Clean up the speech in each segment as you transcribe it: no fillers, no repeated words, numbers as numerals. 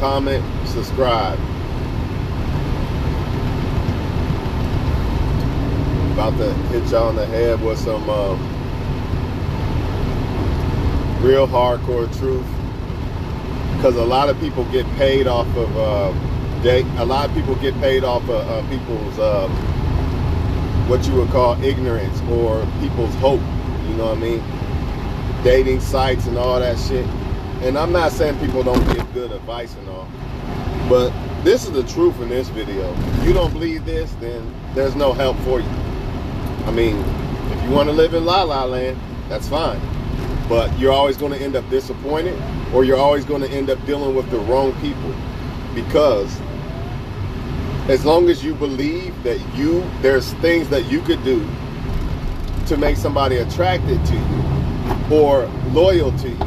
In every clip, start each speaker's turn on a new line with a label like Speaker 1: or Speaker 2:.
Speaker 1: comment, subscribe. About to hit y'all on the head with some real hardcore truth, because a lot of people get paid off of a lot of people get paid off of people's what you would call ignorance, or people's hope. You know what I mean? Dating sites and all that shit. And I'm not saying people don't give good advice and all, but this is the truth in this video. If you don't believe this, then there's no help for you. I mean, if you want to live in La La Land, that's fine. But you're always going to end up disappointed, or you're always going to end up dealing with the wrong people. Because as long as you believe that there's things that you could do to make somebody attracted to you or loyal to you,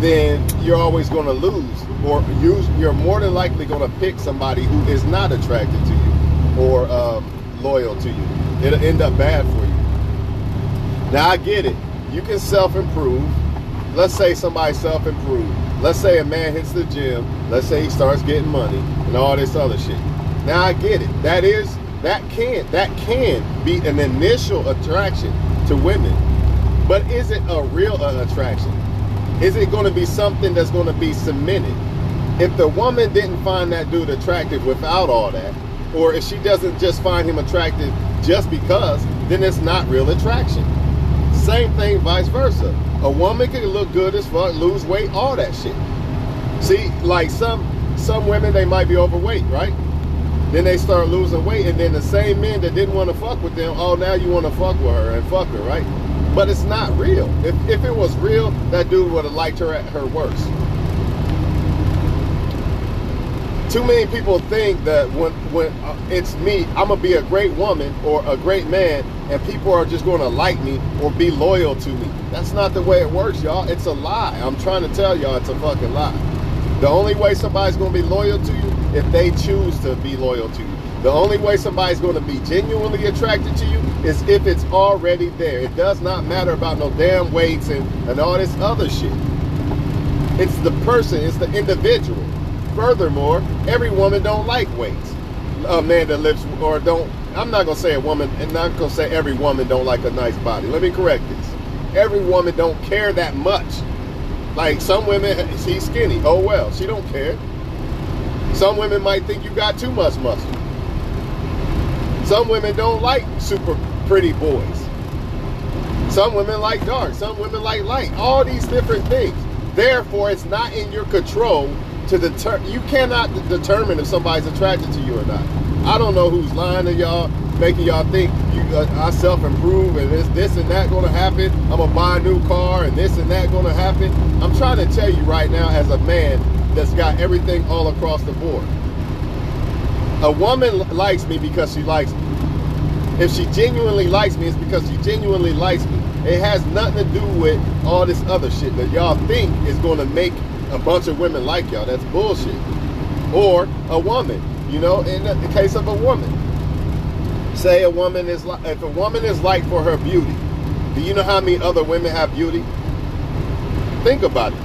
Speaker 1: then you're always going to lose, or you're more than likely going to pick somebody who is not attracted to you or loyal to you. It'll end up bad for you. Now, I get it. You can self-improve. Let's say somebody self-improve. Let's say a man hits the gym. Let's say he starts getting money and all this other shit. Now, I get it. That can be an initial attraction to women. But is it a real attraction? Is it going to be something that's going to be cemented? If the woman didn't find that dude attractive without all that, or if she doesn't just find him attractive just because, then it's not real attraction. Same thing, vice versa. A woman can look good as fuck, lose weight, all that shit. See, like some women, they might be overweight, right? Then they start losing weight, and then the same men that didn't want to fuck with them, oh, now you want to fuck with her and fuck her, right? But it's not real. If it was real, that dude would have liked her at her worst. Too many people think that when it's me, I'm going to be a great woman or a great man, and people are just going to like me or be loyal to me. That's not the way it works, y'all. It's a lie. I'm trying to tell y'all it's a fucking lie. The only way somebody's going to be loyal to you if they choose to be loyal to you. The only way somebody's going to be genuinely attracted to you is if it's already there. It does not matter about no damn weights and all this other shit. It's the person, it's the individual. Furthermore, every woman don't like weights. A man that lives, or don't, I'm not going to say a woman, and not going to say every woman don't like a nice body. Let me correct this. Every woman don't care that much. Like some women, she's skinny. Oh well, she don't care. Some women might think you got too much muscle. Some women don't like super pretty boys. Some women like dark. Some women like light. All these different things. Therefore, it's not in your control to determine. You cannot determine if somebody's attracted to you or not. I don't know who's lying to y'all, making y'all think I self-improve and this and that going to happen. I'm going to buy a new car and this and that going to happen. I'm trying to tell you right now, as a man that's got everything all across the board. A woman likes me because she likes me. If she genuinely likes me, it's because she genuinely likes me. It has nothing to do with all this other shit that y'all think is going to make a bunch of women like y'all. That's bullshit. Or a woman, you know, in the case of a woman. Say a woman is like, if a woman is liked for her beauty, do you know how many other women have beauty? Think about it.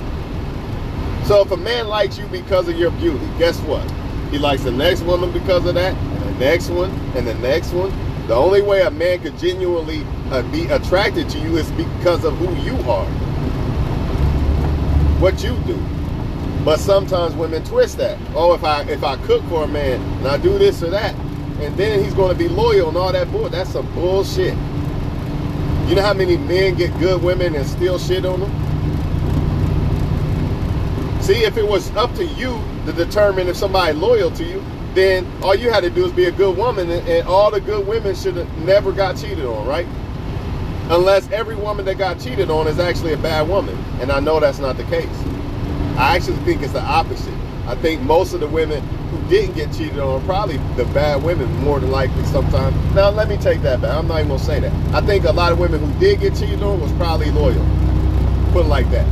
Speaker 1: So if a man likes you because of your beauty, guess what? He likes the next woman because of that, and the next one, and the next one. The only way a man could genuinely be attracted to you is because of who you are, what you do. But sometimes women twist that. Oh, if I cook for a man and I do this or that, and then he's going to be loyal and all that bull. That's some bullshit. You know how many men get good women and still shit on them? See, if it was up to you to determine if somebody's loyal to you, then all you had to do is be a good woman, and all the good women should have never got cheated on, right? Unless every woman that got cheated on is actually a bad woman. And I know that's not the case. I actually think it's the opposite. I think most of the women who didn't get cheated on are probably the bad women, more than likely sometimes. Now, let me take that back. I'm not even going to say that. I think a lot of women who did get cheated on was probably loyal. Put it like that.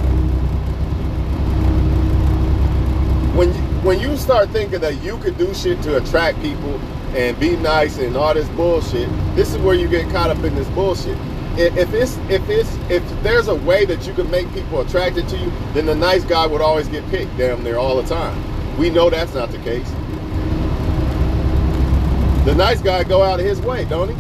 Speaker 1: When you start thinking that you could do shit to attract people and be nice and all this bullshit, this is where you get caught up in this bullshit. If there's a way that you can make people attracted to you, then the nice guy would always get picked damn near all the time. We know that's not the case. The nice guy go out of his way, don't he?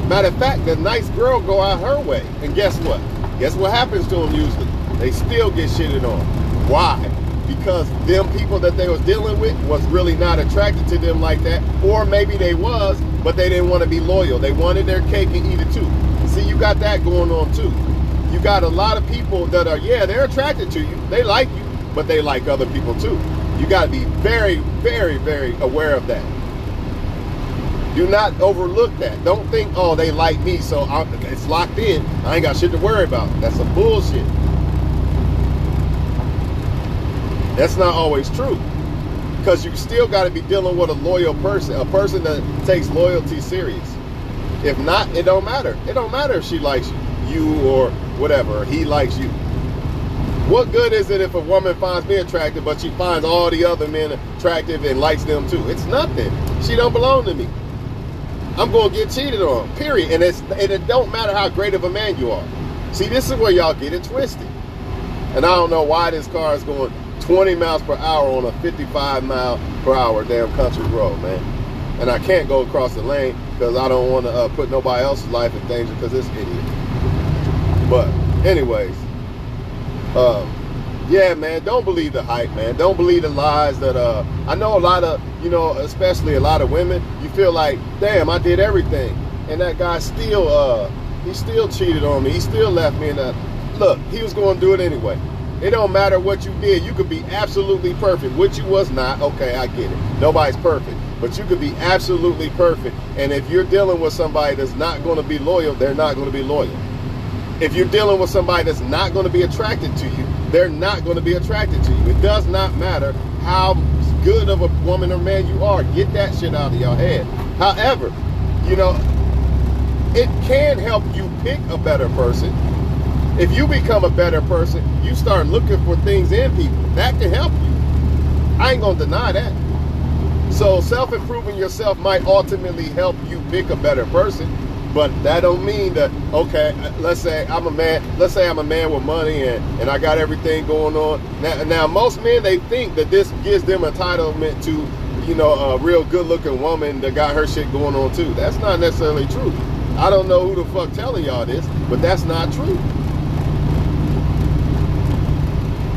Speaker 1: Matter of fact, the nice girl go out her way. And guess what? Guess what happens to them usually? They still get shitted on. Why? Because them people that they was dealing with was really not attracted to them like that. Or maybe they was, but they didn't want to be loyal. They wanted their cake and eat it too. See, you got that going on too. You got a lot of people that are, yeah, they're attracted to you. They like you, but they like other people too. You got to be very, very, very aware of that. Do not overlook that. Don't think, oh, they like me, so it's locked in. I ain't got shit to worry about. That's some bullshit. That's not always true. Because you still got to be dealing with a loyal person, a person that takes loyalty serious. If not, it don't matter. It don't matter if she likes you or whatever, or he likes you. What good is it if a woman finds me attractive, but she finds all the other men attractive and likes them too? It's nothing. She don't belong to me. I'm going to get cheated on, period. And it don't matter how great of a man you are. See, this is where y'all get it twisted. And I don't know why this car is going 20 miles per hour on a 55 mile per hour damn country road, man. And I can't go across the lane because I don't want to put nobody else's life in danger because it's idiot. But anyways, yeah, man, don't believe the hype, man. Don't believe the lies that, I know a lot of, you know, especially a lot of women, you feel like, damn, I did everything. And that guy still, he still cheated on me. He still left me in that. Look, he was going to do it anyway. It don't matter what you did. You could be absolutely perfect, which you was not. Okay, I get it. Nobody's perfect. But you could be absolutely perfect. And if you're dealing with somebody that's not going to be loyal, they're not going to be loyal. If you're dealing with somebody that's not going to be attracted to you, they're not going to be attracted to you. It does not matter how good of a woman or man you are. Get that shit out of your head. However, you know, it can help you pick a better person. If you become a better person, you start looking for things in people. That can help you. I ain't going to deny that. So self-improving yourself might ultimately help you pick a better person. But that don't mean that, okay, let's say I'm a man with money and I got everything going on. Now most men, they think that this gives them entitlement to, you know, a real good looking woman that got her shit going on too. That's not necessarily true. I don't know who the fuck telling y'all this, but that's not true.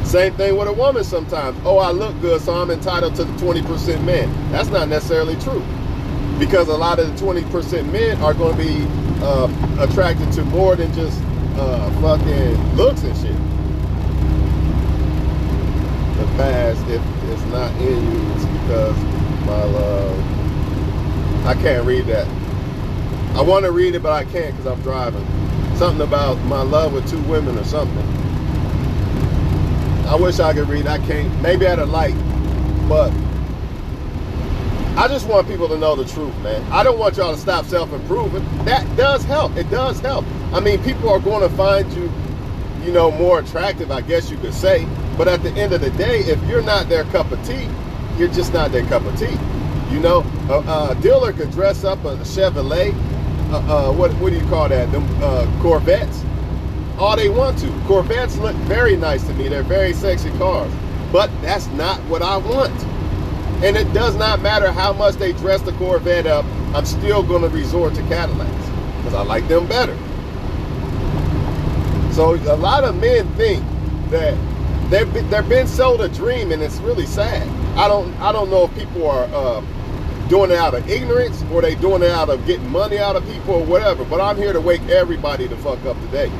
Speaker 1: Same thing with a woman sometimes. Oh, I look good, so I'm entitled to the 20% men. That's not necessarily true. Because a lot of the 20% men are going to be attracted to more than just fucking looks and shit. The past, if it's not in you, it's because my love. I can't read that. I want to read it, but I can't because I'm driving. Something about my love with two women or something. I wish I could read. I can't. Maybe at a light, but I just want people to know the truth, man. I don't want y'all to stop self-improving. That does help. It does help. I mean, people are going to find you, you know, more attractive, I guess you could say. But at the end of the day, if you're not their cup of tea, you're just not their cup of tea. You know, a dealer could dress up a Chevrolet, what do you call that? Them Corvettes. All they want to. Corvettes look very nice to me. They're very sexy cars. But that's not what I want. And it does not matter how much they dress the Corvette up, I'm still going to resort to Cadillacs because I like them better. So a lot of men think that they've been sold a dream, and it's really sad. I don't know if people are doing it out of ignorance or they doing it out of getting money out of people or whatever. But I'm here to wake everybody the fuck up today.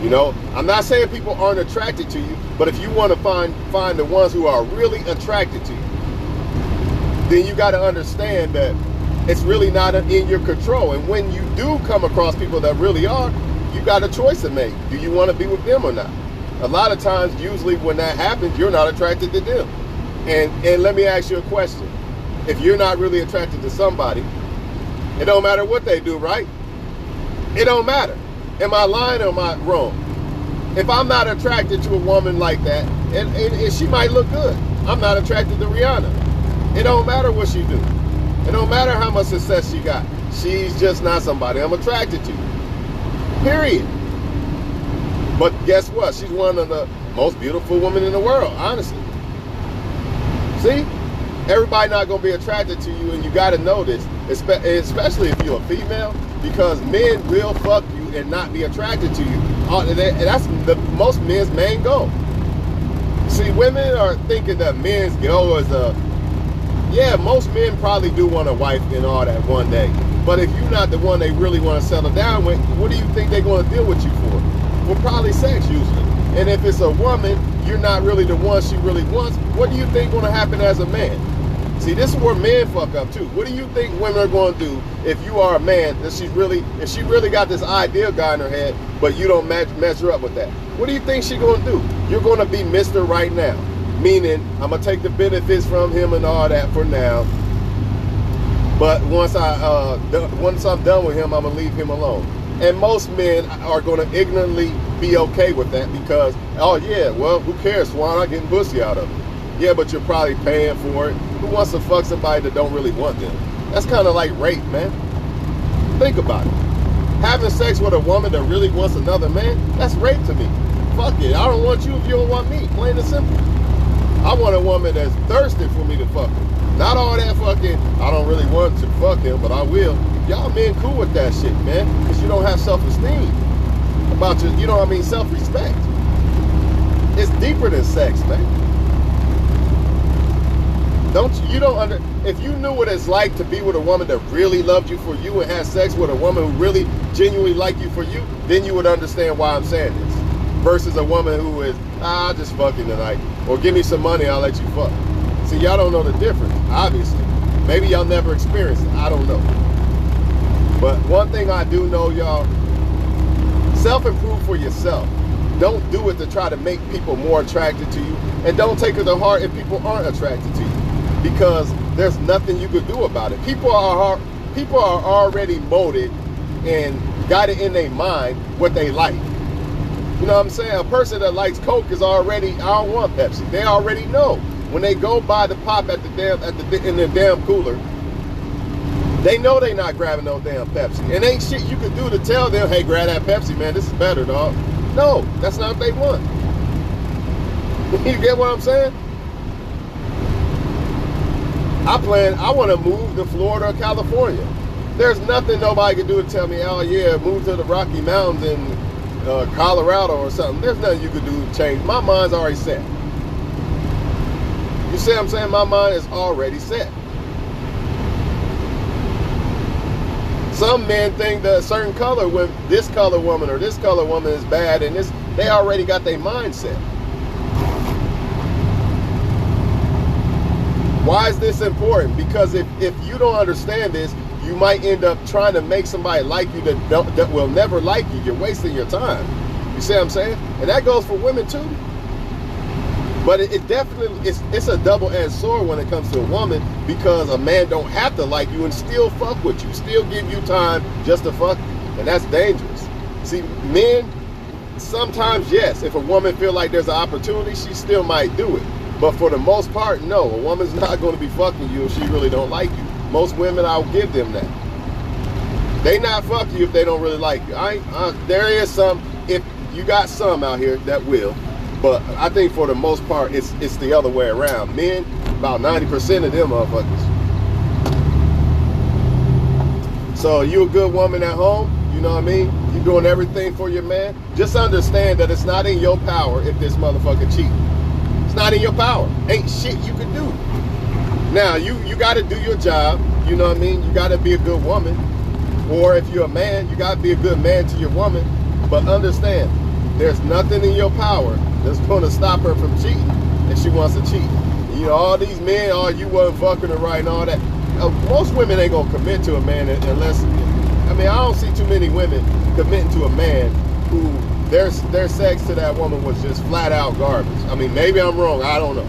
Speaker 1: You know, I'm not saying people aren't attracted to you, but if you want to find the ones who are really attracted to you, then you got to understand that it's really not in your control. And when you do come across people that really are, you got a choice to make. Do you want to be with them or not? A lot of times, usually when that happens, you're not attracted to them. And let me ask you a question. If you're not really attracted to somebody, it don't matter what they do, right? It don't matter. Am I lying or am I wrong? If I'm not attracted to a woman like that, and she might look good, I'm not attracted to Rihanna. It don't matter what she do. It don't matter how much success she got. She's just not somebody I'm attracted to. Period. But guess what? She's one of the most beautiful women in the world, honestly. See? Everybody not going to be attracted to you, and you got to know this, especially if you're a female, because men will fuck you and not be attracted to you. That's most men's main goal. See, women are thinking that men's goal is yeah, most men probably do want a wife and all that one day. But if you're not the one they really want to settle down with, what do you think they're going to deal with you for? Well, probably sex usually. And if it's a woman, you're not really the one she really wants, what do you think going to happen as a man? See, this is where men fuck up too. What do you think women are going to do if you are a man, if she really got this ideal guy in her head, but you don't measure up with that? What do you think she's going to do? You're going to be Mr. Right Now. Meaning, I'm going to take the benefits from him and all that for now. But once I'm done with him, I'm going to leave him alone. And most men are going to ignorantly be okay with that because, oh yeah, well, who cares, Swan? I'm getting pussy out of it. Yeah, but you're probably paying for it. Who wants to fuck somebody that don't really want them? That's kind of like rape, man. Think about it. Having sex with a woman that really wants another man, that's rape to me. Fuck it. I don't want you if you don't want me. Plain and simple. I want a woman that's thirsty for me to fuck her. Not all that fucking, I don't really want to fuck him, but I will. Y'all men cool with that shit, man. Because you don't have self-esteem. About your, you know what I mean, self-respect. It's deeper than sex, man. If you knew what it's like to be with a woman that really loved you for you and had sex with a woman who really genuinely liked you for you, then you would understand why I'm saying this. Versus a woman who is, I'll just fuck you tonight. Or give me some money, I'll let you fuck. See, y'all don't know the difference, obviously. Maybe y'all never experienced it, I don't know. But one thing I do know, y'all, self-improve for yourself. Don't do it to try to make people more attracted to you. And don't take it to heart if people aren't attracted to you. Because there's nothing you could do about it. People are already molded and got it in their mind what they like. You know what I'm saying? A person that likes Coke is already, I don't want Pepsi. They already know. When they go buy the pop in the damn cooler, they know they not grabbing no damn Pepsi. And ain't shit you can do to tell them, hey, grab that Pepsi, man. This is better, dog. No, that's not what they want. You get what I'm saying? I want to move to Florida or California. There's nothing nobody can do to tell me, oh yeah, move to the Rocky Mountains in Colorado or something. There's nothing you can do to change. My mind's already set. You see what I'm saying? My mind is already set. Some men think that a certain color, when this color woman or this color woman is bad, and they already got their mindset. Why is this important? Because if you don't understand this, you might end up trying to make somebody like you that will never like you. You're wasting your time. You see what I'm saying? And that goes for women too. But it definitely, it's a double-edged sword when it comes to a woman, because a man don't have to like you and still fuck with you, still give you time just to fuck you. And that's dangerous. See, men, sometimes yes, if a woman feel like there's an opportunity, she still might do it. But for the most part, no, a woman's not going to be fucking you if she really don't like you. Most women, I'll give them that. They not fuck you if they don't really like you. There is some, if you got some out here that will, but I think for the most part, it's the other way around. Men, about 90% of them motherfuckers. So you a good woman at home, you know what I mean? You doing everything for your man. Just understand that it's not in your power if this motherfucker cheats. Not in your power. Ain't shit you can do. Now you got to do your job, you know what I mean? You got to be a good woman. Or if you're a man, you got to be a good man to your woman. But understand, there's nothing in your power that's going to stop her from cheating if she wants to cheat. You know, all these men, oh, you wasn't fucking her right and all that. Most women ain't going to commit to a man unless, I mean, I don't see too many women committing to a man who their sex to that woman was just flat out garbage. I mean, maybe I'm wrong, I don't know.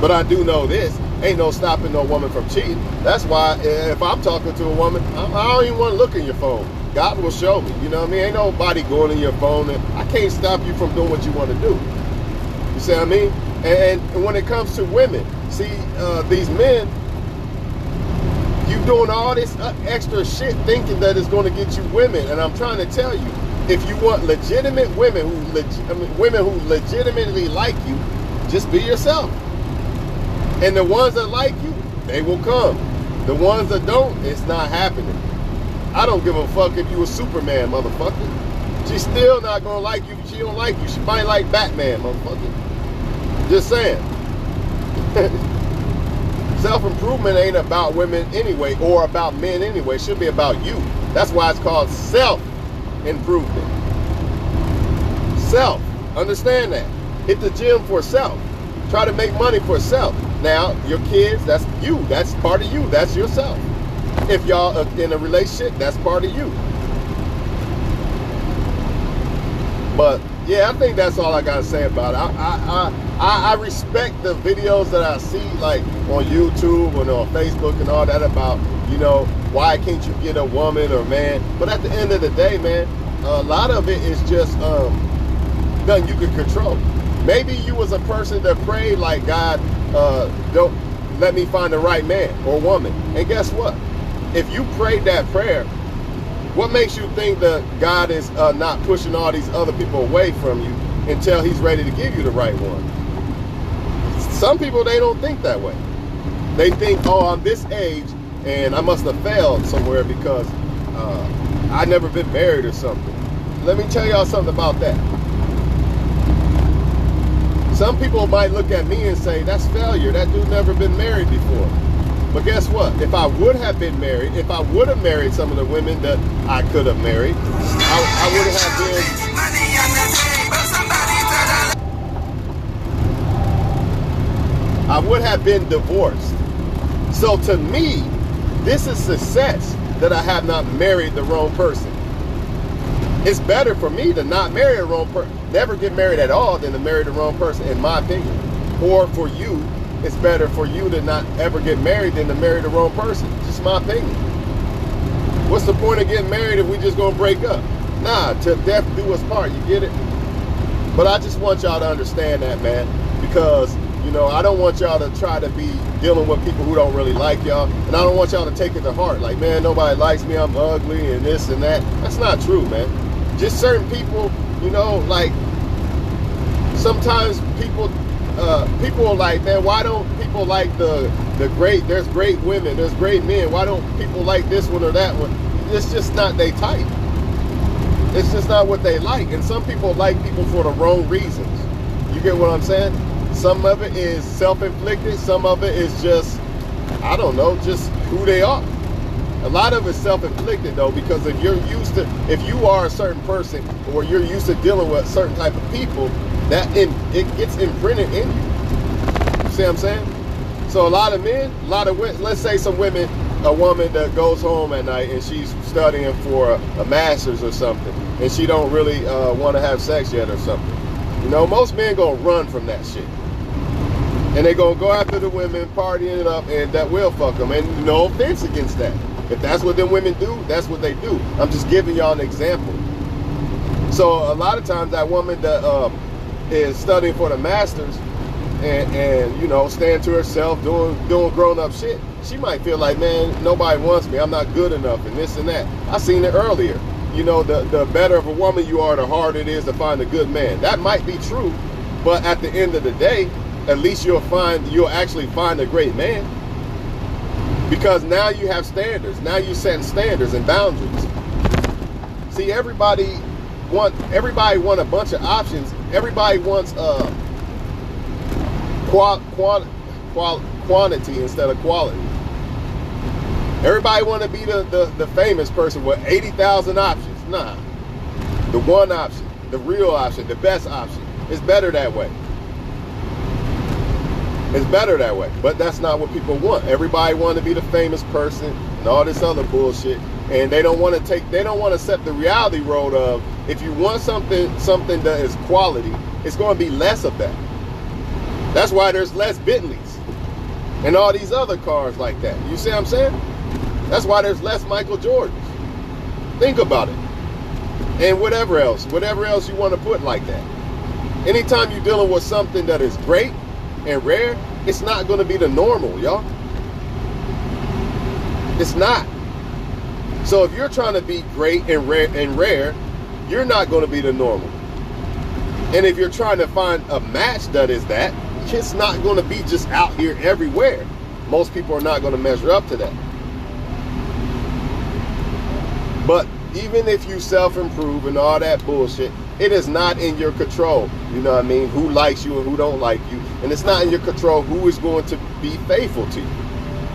Speaker 1: But I do know this, ain't no stopping no woman from cheating. That's why if I'm talking to a woman, I don't even want to look in your phone. God will show me, you know what I mean? Ain't nobody going in your phone, and I can't stop you from doing what you want to do. You see what I mean? And when it comes to women, see, these men, you doing all this extra shit thinking that it's going to get you women, and I'm trying to tell you, if you want legitimate women women who legitimately like you, just be yourself. And the ones that like you, they will come. The ones that don't, it's not happening. I don't give a fuck if you a Superman, motherfucker. She's still not gonna like you if she don't like you. She might like Batman, motherfucker. Just saying. Self-improvement ain't about women anyway, or about men anyway. It should be about you. That's why it's called self-improvement. Self. Understand that. Hit the gym for self. Try to make money for self. Now, your kids, that's you. That's part of you. That's yourself. If y'all are in a relationship, that's part of you. But yeah, I think that's all I gotta say about it. I respect the videos that I see, like on YouTube and on Facebook and all that, about, you know, why can't you get a woman or man? But at the end of the day, man, a lot of it is just nothing you can control. Maybe you was a person that prayed like, God, don't let me find the right man or woman. And guess what? If you prayed that prayer, what makes you think that God is not pushing all these other people away from you until he's ready to give you the right one? Some people, they don't think that way. They think, oh, I'm this age and I must have failed somewhere because I never been married or something. Let me tell y'all something about that. Some people might look at me and say, that's failure. That dude never been married before. But guess what? If I would have been married, if I would have married some of the women that I could have married, I would have been... I would have been divorced. So to me, this is success that I have not married the wrong person. It's better for me to not marry the wrong person, never get married at all, than to marry the wrong person, in my opinion. Or for you, it's better for you to not ever get married than to marry the wrong person. Just my opinion. What's the point of getting married if we just gonna break up? Nah, till death do us part, you get it? But I just want y'all to understand that, man, because, you know, I don't want y'all to try to be dealing with people who don't really like y'all, and I don't want y'all to take it to heart, like, man, nobody likes me, I'm ugly, and this and that. That's not true, man. Just certain people, you know, like, sometimes people are like, man, why don't people like there's great women, there's great men, why don't people like this one or that one? It's just not their type. It's just not what they like. And some people like people for the wrong reasons. You get what I'm saying? Some of it is self-inflicted, some of it is just, I don't know, just who they are. A lot of it's self-inflicted though, because if you are a certain person, or you're used to dealing with a certain type of people, it gets imprinted in you. You see what I'm saying? So a lot of men, let's say some women, a woman that goes home at night and she's studying for a master's or something, and she don't really want to have sex yet or something. You know, most men gonna run from that shit. And they gonna go after the women, partying it up, and that will fuck them. And no offense against that. If that's what them women do, that's what they do. I'm just giving y'all an example. So a lot of times that woman that is studying for the masters and you know, staying to herself, doing grown-up shit, she might feel like, man, nobody wants me, I'm not good enough, and this and that. I seen it earlier. You know, the better of a woman you are, the harder it is to find a good man. That might be true, but at the end of the day, at least you'll actually find a great man. Because now you have standards. Now you're setting standards and boundaries. See, everybody want a bunch of options. Everybody wants quantity instead of quality. Everybody want to be the famous person with 80,000 options. Nah. The one option, the real option, the best option. It's better that way. It's better that way, but that's not what people want. Everybody want to be the famous person and all this other bullshit, and they don't want to set the reality road of, if you want something that is quality, it's going to be less of that. That's why there's less Bentleys and all these other cars like that. You see what I'm saying? That's why there's less Michael Jordans. Think about it. And whatever else you want to put like that. Anytime you're dealing with something that is great and rare, it's not going to be the normal, y'all. It's not. So if you're trying to be great and rare, you're not going to be the normal. And if you're trying to find a match that is that, It's not going to be just out here everywhere. Most people are not going to measure up to that. But even if you self-improve and all that bullshit, it is not in your control. You know what I mean? Who likes you and who don't like you. And it's not in your control who is going to be faithful to you.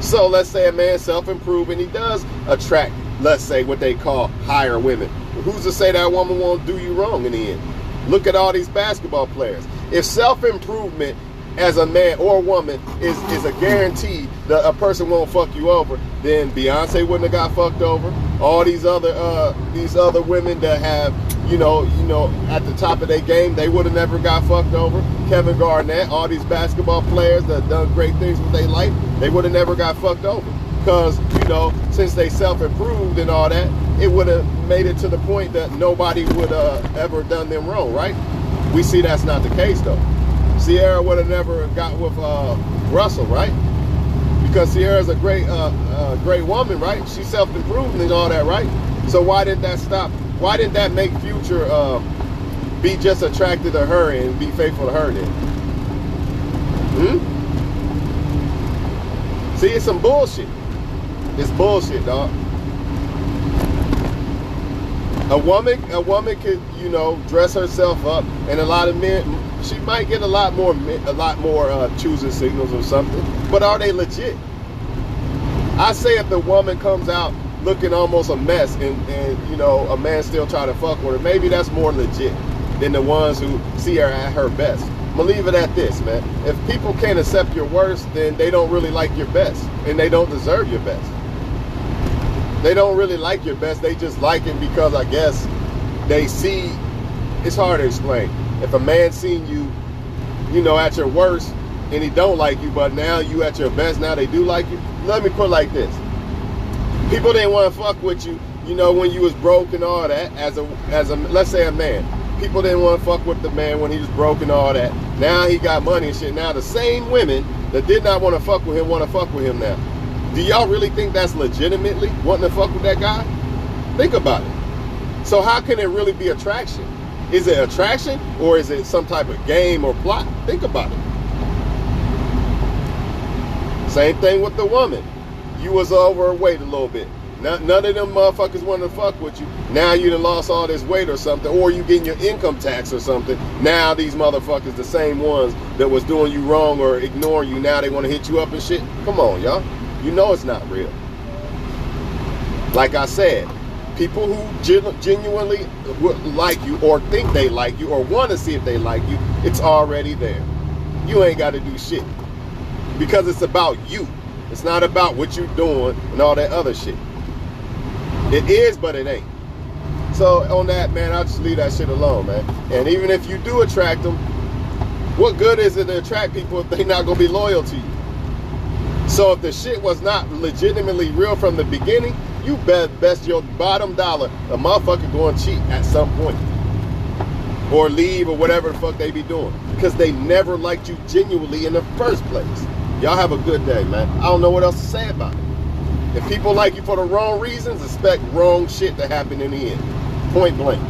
Speaker 1: So let's say a man self-improve and he does attract, let's say, what they call higher women. Who's to say that woman won't do you wrong in the end? Look at all these basketball players. If self-improvement as a man or woman is a guarantee that a person won't fuck you over, then Beyonce wouldn't have got fucked over. All these other women that have, you know, at the top of their game, they would have never got fucked over. Kevin Garnett, all these basketball players that have done great things with their life, they would have never got fucked over. Because, you know, since they self-improved and all that, it would have made it to the point that nobody would have ever done them wrong, right? We see that's not the case, though. Ciara would have never got with Russell, right? Because Ciara's a great woman, right? She self-improved and all that, right? So why didn't that stop? Why didn't that make Future be just attracted to her and be faithful to her then? See, it's some bullshit. It's bullshit, dog. A woman could, you know, dress herself up, and a lot of men, she might get a lot more choosing signals or something. But are they legit? I say if the woman comes out looking almost a mess, and you know, a man still try to fuck with her, maybe that's more legit than the ones who see her at her best. I'm gonna leave it at this, man. If people can't accept your worst, then they don't really like your best, and they don't deserve your best. They don't really like your best. They just like it because I guess they see. It's hard to explain. If a man seen you, you know, at your worst, and he don't like you, but now you at your best, now they do like you. Let me put it like this. People didn't want to fuck with you, you know, when you was broke and all that, as a let's say a man. People didn't want to fuck with the man when he was broke and all that. Now he got money and shit. Now the same women that did not want to fuck with him want to fuck with him now. Do y'all really think that's legitimately wanting to fuck with that guy? Think about it. So how can it really be attraction? Is it attraction or is it some type of game or plot? Think about it. Same thing with the woman. You was overweight a little bit. None of them motherfuckers wanted to fuck with you. Now you done lost all this weight or something, or you getting your income tax or something. Now these motherfuckers, the same ones that was doing you wrong or ignoring you, now they want to hit you up and shit. Come on, y'all. You know it's not real. Like I said, people who genuinely like you or think they like you or want to see if they like you, it's already there. You ain't got to do shit. Because it's about you. It's not about what you're doing and all that other shit. It is, but it ain't. So on that, man, I'll just leave that shit alone, man. And even if you do attract them, what good is it to attract people if they're not going to be loyal to you? So if the shit was not legitimately real from the beginning, you best your bottom dollar a motherfucker going to cheat at some point. Or leave or whatever the fuck they be doing. Because they never liked you genuinely in the first place. Y'all have a good day, man. I don't know what else to say about it. If people like you for the wrong reasons, expect wrong shit to happen in the end. Point blank.